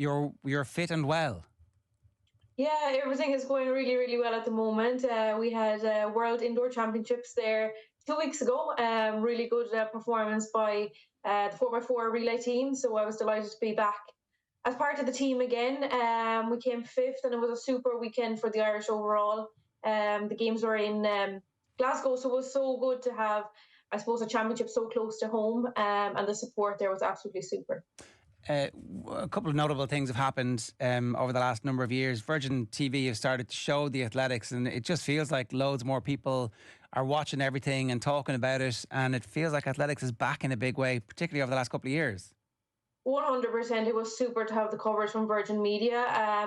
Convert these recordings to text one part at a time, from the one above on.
you're fit and well. Yeah, everything is going really, really well at the moment. We had World Indoor Championships there 2 weeks ago. Really good performance by the 4x4 relay team. So I was delighted to be back as part of the team again. We came fifth, and it was a super weekend for the Irish overall. The games were in Glasgow, so it was so good to have, I suppose, a championship so close to home, and the support there was absolutely super. Uh, a couple of notable things have happened over the last number of years. Virgin TV have started to show the athletics, and it just feels like loads more people are watching everything and talking about it. And it feels like athletics is back in a big way, particularly over the last couple of years. 100%. It was super to have the coverage from Virgin Media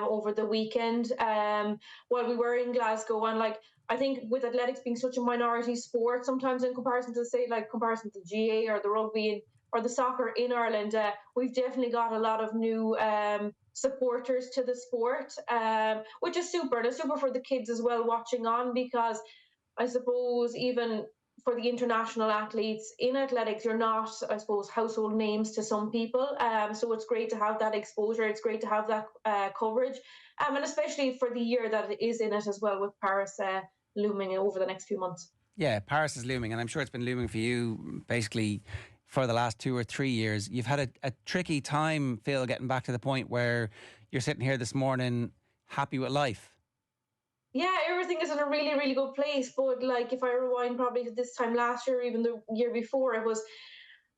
over the weekend while we were in Glasgow. And like, I think with athletics being such a minority sport, sometimes in comparison to, say, like comparison to GA or the rugby or the soccer in Ireland, we've definitely got a lot of new supporters to the sport, which is super. And it's super for the kids as well watching on, because I suppose even for the international athletes in athletics, you're not, I suppose, household names to some people. So it's great to have that exposure. It's great to have that coverage. And especially for the year that it is in it as well, with Paris looming over the next few months. Yeah, Paris is looming, and I'm sure it's been looming for you basically for the last 2 or 3 years. You've had a tricky time, Phil, getting back to the point where you're sitting here this morning happy with life. Yeah, everything is in a really, really good place. But like, if I rewind probably to this time last year, even the year before, it was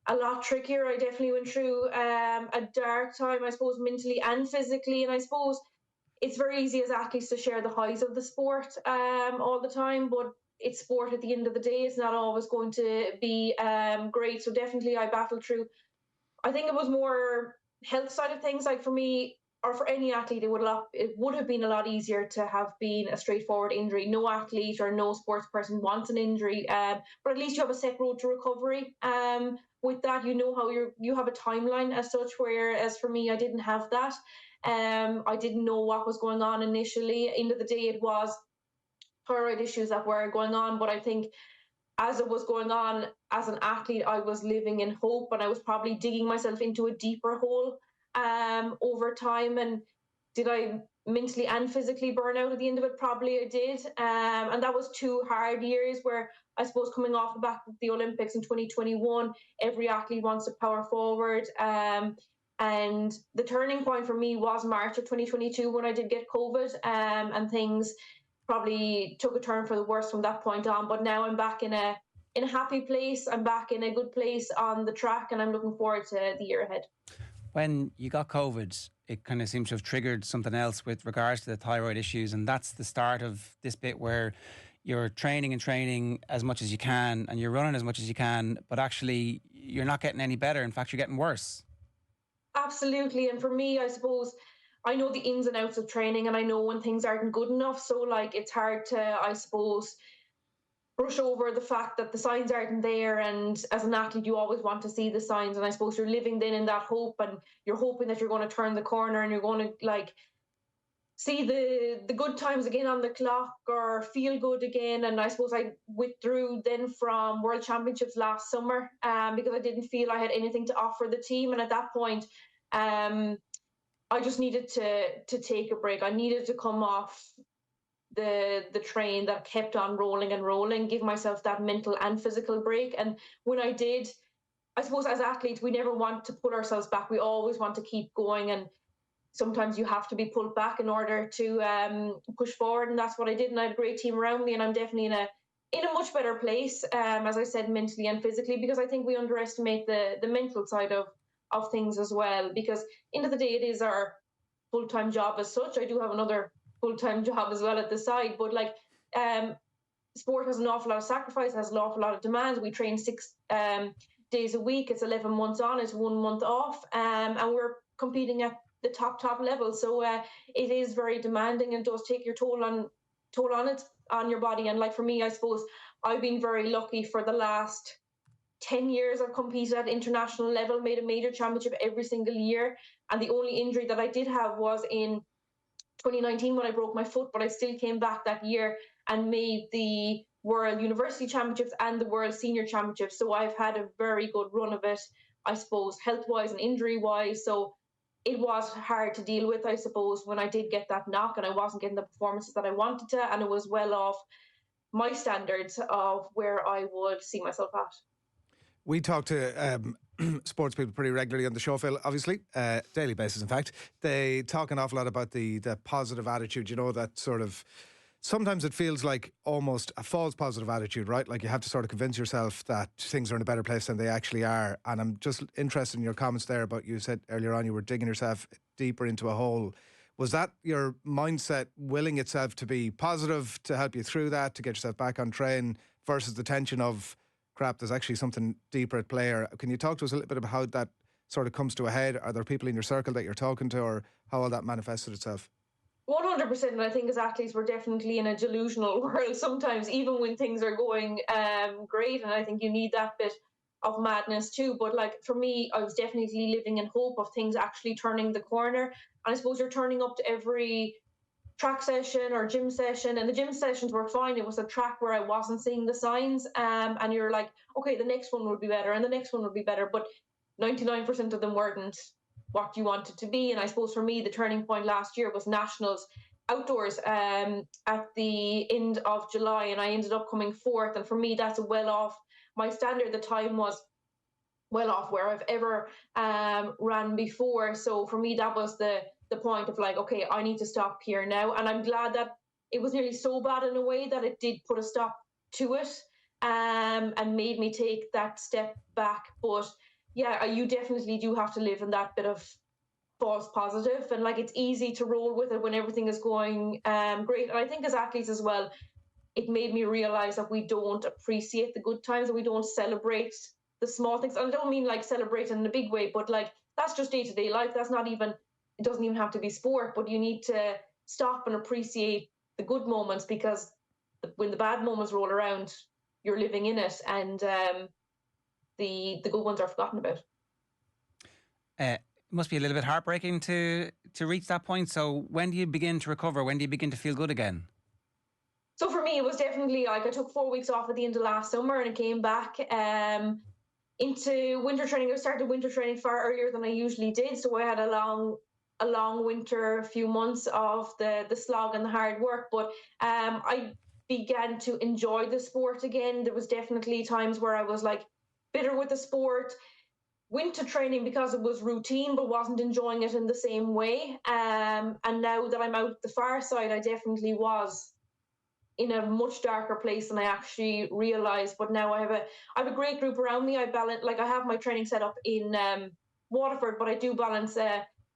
a lot trickier. I definitely went through a dark time, I suppose, mentally and physically. And I suppose it's very easy as athletes to share the highs of the sport all the time, but it's sport at the end of the day. It's not always going to be great. So definitely I battled through. I think it was more health side of things. Like for me, or for any athlete, it would have been a lot easier to have been a straightforward injury. No athlete or no sports person wants an injury, but at least you have a set road to recovery. With that, you know how you have a timeline as such. Whereas for me, I didn't have that. I didn't know what was going on initially. End of the day, it was thyroid issues that were going on, but I think as it was going on as an athlete, I was living in hope, and I was probably digging myself into a deeper hole over time. And did I mentally and physically burn out at the end of it? Probably I did. And that was 2 hard years where I suppose coming off the back of the Olympics in 2021, every athlete wants to power forward. And the turning point for me was March of 2022 when I did get COVID, and things probably took a turn for the worse from that point on. But now I'm back in a happy place. I'm back in a good place on the track, and I'm looking forward to the year ahead. When you got COVID, it kind of seems to have triggered something else with regards to the thyroid issues. And that's the start of this bit where you're training and training as much as you can and you're running as much as you can, but actually you're not getting any better. In fact, you're getting worse. Absolutely. And for me, I suppose I know the ins and outs of training, and I know when things aren't good enough. So like it's hard to, I suppose, brush over the fact that the signs aren't there. And as an athlete, you always want to see the signs. And I suppose you're living then in that hope, and you're hoping that you're going to turn the corner and you're going to like see the good times again on the clock or feel good again. And I suppose I withdrew then from World Championships last summer because I didn't feel I had anything to offer the team. And at that point, um, I just needed to take a break. I needed to come off the train that kept on rolling and rolling, give myself that mental and physical break. And when I did, I suppose as athletes, we never want to put ourselves back. We always want to keep going. And sometimes you have to be pulled back in order to push forward. And that's what I did. And I had a great team around me. And I'm definitely in a much better place, as I said, mentally and physically, because I think we underestimate the mental side of things as well. Because end of the day, it is our full-time job as such. I do have another full-time job as well at the side, but like um sport has an awful lot of sacrifice, has an awful lot of demands. We train 6 days a week. It's 11 months on, it's 1 month off, and we're competing at the top level. So it is very demanding and does take your toll on it, on your body. And like for me, I suppose I've been very lucky. For the last 10 years I've competed at international level, made a major championship every single year. And the only injury that I did have was in 2019 when I broke my foot, but I still came back that year and made the World University Championships and the World Senior Championships. So I've had a very good run of it, I suppose, health wise and injury wise. So it was hard to deal with, I suppose, when I did get that knock and I wasn't getting the performances that I wanted to, and it was well off my standards of where I would see myself at. We talk to sports people pretty regularly on the show, Phil, obviously, daily basis, in fact. They talk an awful lot about the positive attitude, that sort of, sometimes it feels like almost a false positive attitude, right? Like you have to sort of convince yourself that things are in a better place than they actually are. And I'm just interested in your comments there about, you said earlier on you were digging yourself deeper into a hole. Was that your mindset willing itself to be positive, to help you through that, to get yourself back on train, versus the tension of, crap, there's actually something deeper at play? Or can you talk to us a little bit about how that sort of comes to a head? Are there people in your circle that you're talking to, or how all that manifested itself? 100%. And I think as athletes, we're definitely in a delusional world sometimes, even when things are going great. And I think you need that bit of madness too. But like for me, I was definitely living in hope of things actually turning the corner. And I suppose you're turning up to every track session or gym session, and the gym sessions were fine. It was a track where I wasn't seeing the signs, and you're like, okay, the next one will be better, and the next one will be better, but 99% of them weren't what you wanted to be. And I suppose for me, the turning point last year was nationals outdoors at the end of July, and I ended up coming fourth. And for me, that's well off my standard. The time was well off where I've ever ran before. So for me, that was the point of like, okay, I need to stop here now. And I'm glad that it was nearly so bad in a way that it did put a stop to it, and made me take that step back. But yeah, you definitely do have to live in that bit of false positive, and like it's easy to roll with it when everything is going great. And I think as athletes as well, it made me realize that we don't appreciate the good times, and we don't celebrate the small things. And I don't mean like celebrating in a big way, but like that's just day-to-day life. That's not even, it doesn't even have to be sport, but you need to stop and appreciate the good moments, because when the bad moments roll around, you're living in it, and the good ones are forgotten about. It must be a little bit heartbreaking to reach that point. So when do you begin to recover? When do you begin to feel good again? So for me, it was definitely like I took 4 weeks off at the end of last summer, and I came back into winter training. I started winter training far earlier than I usually did, so I had a long winter, few months of the slog and the hard work. But I began to enjoy the sport again. There was definitely times where I was like bitter with the sport, went to training because it was routine, but wasn't enjoying it in the same way. And now that I'm out the far side, I definitely was in a much darker place than I actually realized. But now I have a great group around me. I have my training set up in Waterford, but I do balance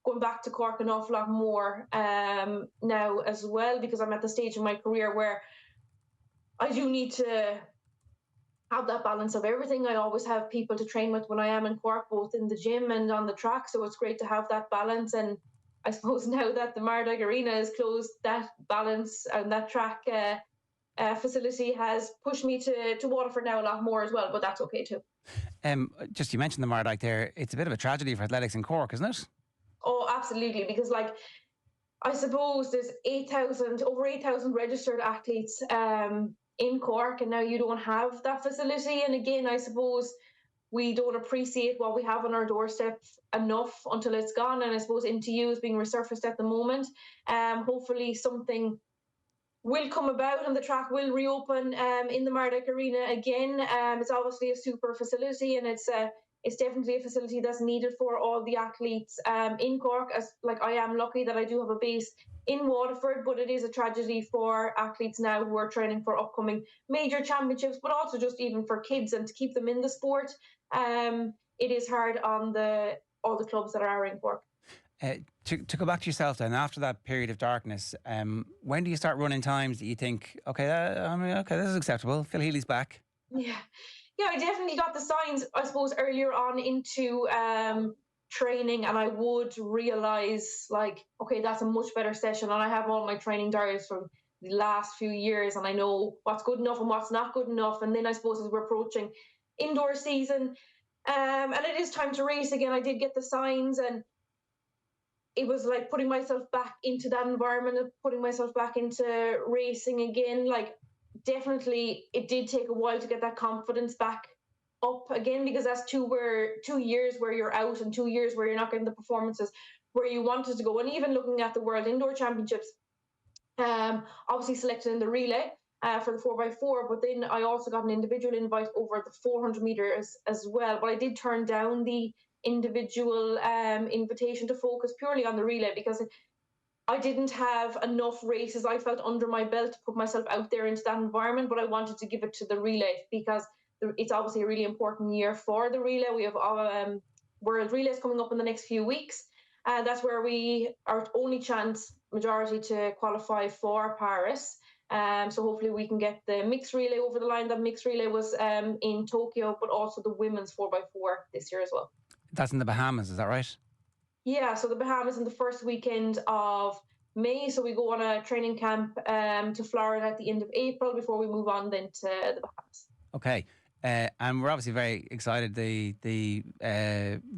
going back to Cork an awful lot more now as well, because I'm at the stage in my career where I do need to have that balance of everything. I always have people to train with when I am in Cork, both in the gym and on the track. So it's great to have that balance. And I suppose now that the Mardyke Arena is closed, that balance and that track facility has pushed me to Waterford now a lot more as well, but that's okay too. Just you mentioned the Mardyke there. It's a bit of a tragedy for athletics in Cork, isn't it? Oh, absolutely, because like I suppose there's over 8,000 registered athletes in Cork, and now you don't have that facility. And again, I suppose we don't appreciate what we have on our doorstep enough until it's gone. And I suppose MTU is being resurfaced at the moment. Hopefully something will come about and the track will reopen in the Mardyke Arena again. It's obviously a super facility, and it's definitely a facility that's needed for all the athletes in Cork. As like I am lucky that I do have a base in Waterford, but it is a tragedy for athletes now who are training for upcoming major championships, but also just even for kids and to keep them in the sport. It is hard on all the clubs that are in Cork. To go back to yourself then, after that period of darkness, when do you start running times that you think, okay, this is acceptable, Phil Healy's back? Yeah, I definitely got the signs, I suppose, earlier on into training, and I would realise, like, okay, that's a much better session, and I have all my training diaries from the last few years, and I know what's good enough and what's not good enough. And then I suppose as we're approaching indoor season, and it is time to race again, I did get the signs, and it was like putting myself back into that environment and putting myself back into racing again. Like, definitely it did take a while to get that confidence back up again, because that's 2 years where you're out and 2 years where you're not getting the performances where you wanted to go. And even looking at the World Indoor Championships, obviously selected in the relay for the 4x4, but then I also got an individual invite over the 400 meters as well. But I did turn down the individual invitation to focus purely on the relay because I didn't have enough races I felt under my belt to put myself out there into that environment, but I wanted to give it to the relay because it's obviously a really important year for the relay. We have World Relays coming up in the next few weeks, and that's where we our only chance majority to qualify for Paris. So hopefully we can get the mixed relay over the line. That mixed relay was in Tokyo, but also the women's 4x4 this year as well. That's in the Bahamas, is that right? Yeah, so the Bahamas in the first weekend of May. So we go on a training camp to Florida at the end of April before we move on then to the Bahamas. Okay. And we're obviously very excited. The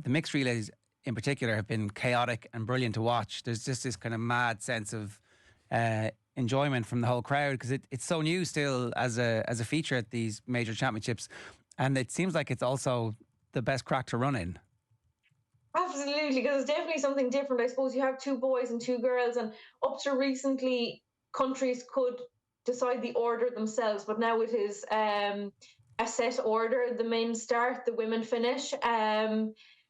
mixed relays in particular have been chaotic and brilliant to watch. There's just this kind of mad sense of enjoyment from the whole crowd because it's so new still as a feature at these major championships, and it seems like it's also the best crack to run in. Absolutely, because it's definitely something different. I suppose you have 2 boys and 2 girls, and up to recently, countries could decide the order themselves, but now it is a set order. The men start, the women finish.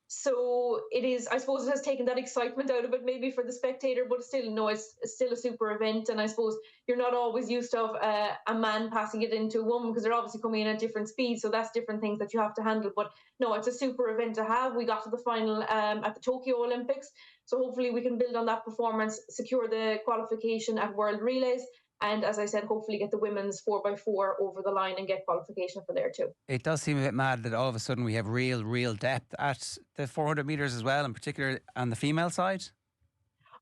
So it is, I suppose it has taken that excitement out of it maybe for the spectator, but still, no, it's still a super event. And I suppose you're not always used to a man passing it into a woman because they're obviously coming in at different speeds. So that's different things that you have to handle. But no, it's a super event to have. We got to the final at the Tokyo Olympics. So hopefully we can build on that performance, secure the qualification at World Relays. And as I said, hopefully get the women's 4x4 over the line and get qualification for there too. It does seem a bit mad that all of a sudden we have real depth at the 400 metres as well, in particular on the female side.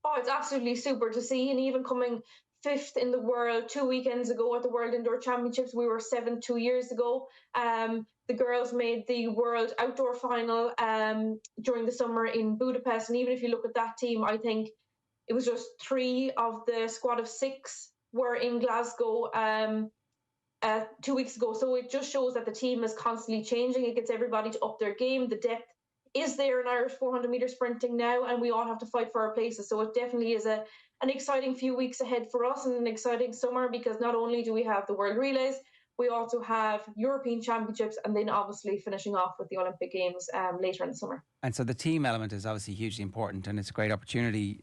Oh, it's absolutely super to see. And even coming 5th in the world 2 weekends ago at the World Indoor Championships, we were 7th 2 years ago. The girls made the World Outdoor Final during the summer in Budapest. And even if you look at that team, I think it was just 3 of the squad of 6 were in Glasgow 2 weeks ago. So it just shows that the team is constantly changing. It gets everybody to up their game. The depth is there in Irish 400 metre sprinting now, and we all have to fight for our places. So it definitely is an exciting few weeks ahead for us and an exciting summer, because not only do we have the World Relays, we also have European Championships, and then obviously finishing off with the Olympic Games later in the summer. And so the team element is obviously hugely important, and it's a great opportunity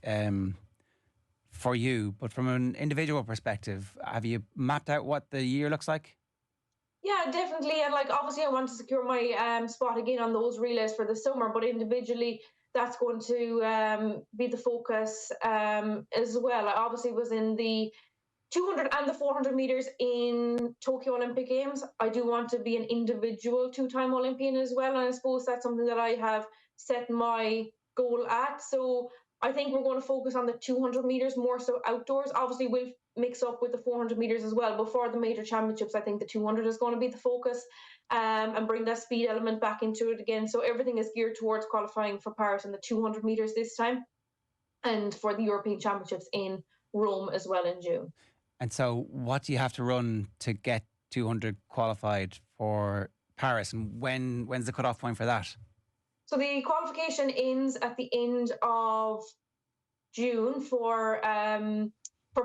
for you. But from an individual perspective, have you mapped out what the year looks like? Yeah, definitely. And like, obviously I want to secure my spot again on those relays for the summer, but individually that's going to be the focus as well. I obviously was in the 200 and the 400 meters in Tokyo Olympic Games. I do want to be an individual 2-time Olympian as well. And I suppose that's something that I have set my goal at. So I think we're going to focus on the 200 meters more so outdoors. Obviously, we'll mix up with the 400 meters as well. But for the major championships, I think the 200 is going to be the focus and bring that speed element back into it again. So everything is geared towards qualifying for Paris in the 200 meters this time, and for the European Championships in Rome as well in June. And so what do you have to run to get 200 qualified for Paris? And when's the cutoff point for that? So the qualification ends at the end of June for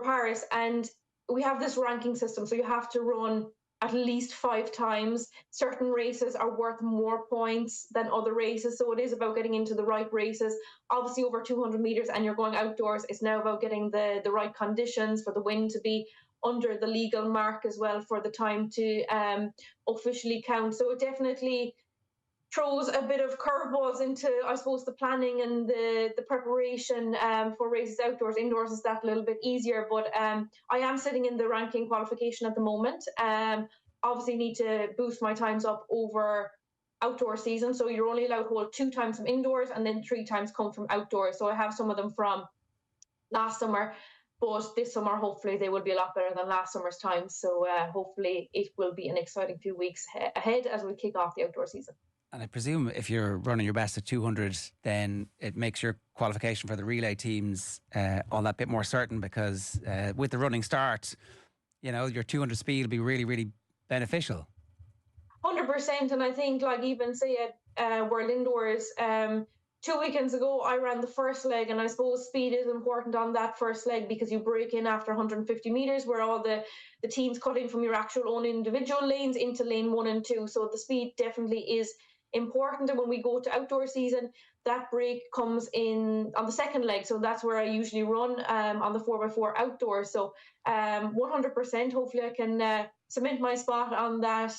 Paris, and we have this ranking system. So you have to run at least 5 times. Certain races are worth more points than other races, so it is about getting into the right races. Obviously, over 200 meters, and you're going outdoors, it's now about getting the right conditions for the wind to be under the legal mark as well for the time to officially count. So it definitely throws a bit of curveballs into, I suppose, the planning and the preparation for races outdoors. Indoors is that a little bit easier, but I am sitting in the ranking qualification at the moment. Obviously need to boost my times up over outdoor season. So you're only allowed to hold 2 times from indoors, and then 3 times come from outdoors. So I have some of them from last summer, but this summer, hopefully, they will be a lot better than last summer's times. So hopefully it will be an exciting few weeks ahead as we kick off the outdoor season. And I presume if you're running your best at 200, then it makes your qualification for the relay teams all that bit more certain, because with the running start, you know, your 200 speed will be really, really beneficial. 100%. And I think, like, even say at World Indoors, 2 weekends ago, I ran the first leg, and I suppose speed is important on that first leg because you break in after 150 meters, where all the teams cut in from your actual own individual lanes into lane 1 and 2. So the speed definitely is important. And when we go to outdoor season, that break comes in on the second leg. So that's where I usually run on the 4x4 outdoor. So 100%, hopefully I can cement my spot on that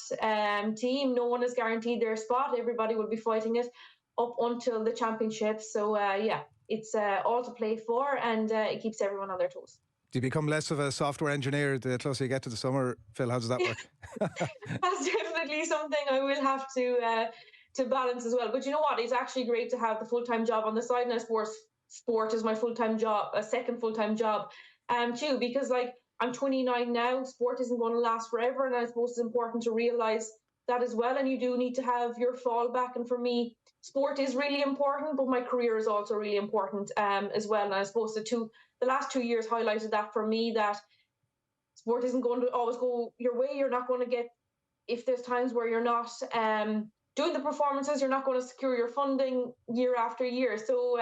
team. No one is guaranteed their spot. Everybody will be fighting it up until the championships. So yeah, it's all to play for, and it keeps everyone on their toes. Do you become less of a software engineer the closer you get to the summer, Phil? How does that work? That's definitely something I will have to balance as well. But you know what? It's actually great to have the full-time job on the side, and I suppose sport is my full-time job, a second full-time job too, because like I'm 29 now, sport isn't going to last forever, and I suppose it's important to realize that as well. And you do need to have your fallback. And for me, sport is really important, but my career is also really important as well. And I suppose the last 2 years highlighted that for me, that sport isn't going to always go your way. You're not going to get, if there's times where you're not doing the performances, you're not going to secure your funding year after year. So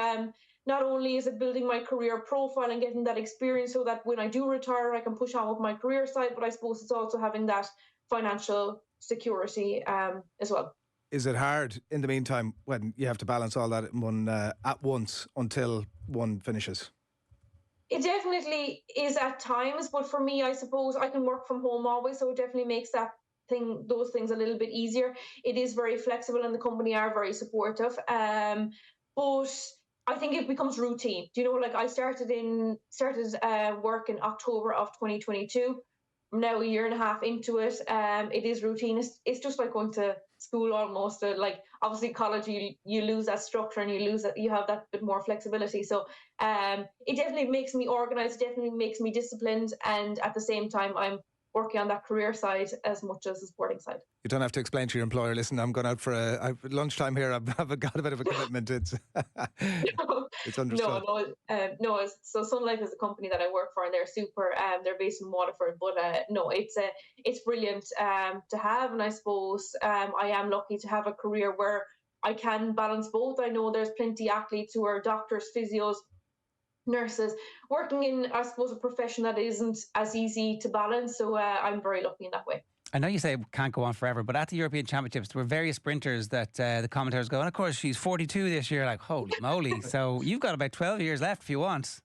not only is it building my career profile and getting that experience so that when I do retire, I can push on with my career side, but I suppose it's also having that financial security as well. Is it hard in the meantime when you have to balance all that in one at once until one finishes? It definitely is at times, but for me, I suppose I can work from home always, so it definitely makes those things a little bit easier. It is very flexible, and the company are very supportive. But I think it becomes routine. Do you know, like I started work in October of 2022. I'm now a year and a half into it. It is routine. It's just like going to school almost. Like obviously college, you lose that structure, and you have that bit more flexibility. So it definitely makes me organized. Definitely makes me disciplined, and at the same time, I'm working on that career side as much as the sporting side. You don't have to explain to your employer, listen, I'm going out for lunchtime here, I've got a bit of a commitment. It's it's understood. No. So Sun Life is a company that I work for, and they're super. They're based in Waterford, but no, it's brilliant to have, and I suppose I am lucky to have a career where I can balance both. I know there's plenty of athletes who are doctors, physios, nurses, working in, I suppose, a profession that isn't as easy to balance. So I'm very lucky in that way. I know you say it can't go on forever, but at the European Championships, there were various sprinters that the commentators go, and of course, she's 42 this year, like, holy moly. So you've got about 12 years left if you want.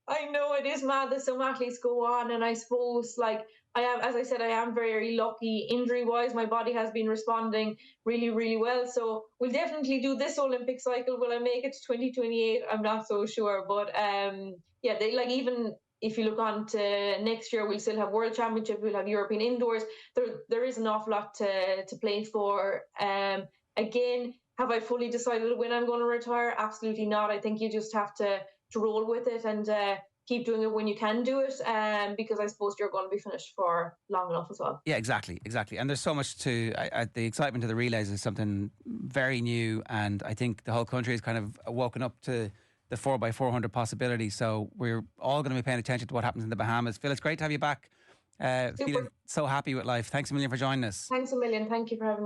I know it is mad that some athletes go on, and I suppose, like, as I said, I am very lucky injury-wise. My body has been responding really, really well. So we'll definitely do this Olympic cycle. Will I make it to 2028? I'm not so sure. But yeah, even if you look on to next year, we'll still have World Championship, we'll have European Indoors. There is an awful lot to play for. Again, have I fully decided when I'm going to retire? Absolutely not. I think you just have to roll with it and keep doing it when you can do it, because I suppose you're going to be finished for long enough as well. Yeah, exactly. And there's so much to the excitement of the relays is something very new, and I think the whole country is kind of woken up to the 4x400 possibility. So we're all going to be paying attention to what happens in the Bahamas. Phil, it's great to have you back. Feeling so happy with life. Thanks a million for joining us. Thanks a million. Thank you for having me.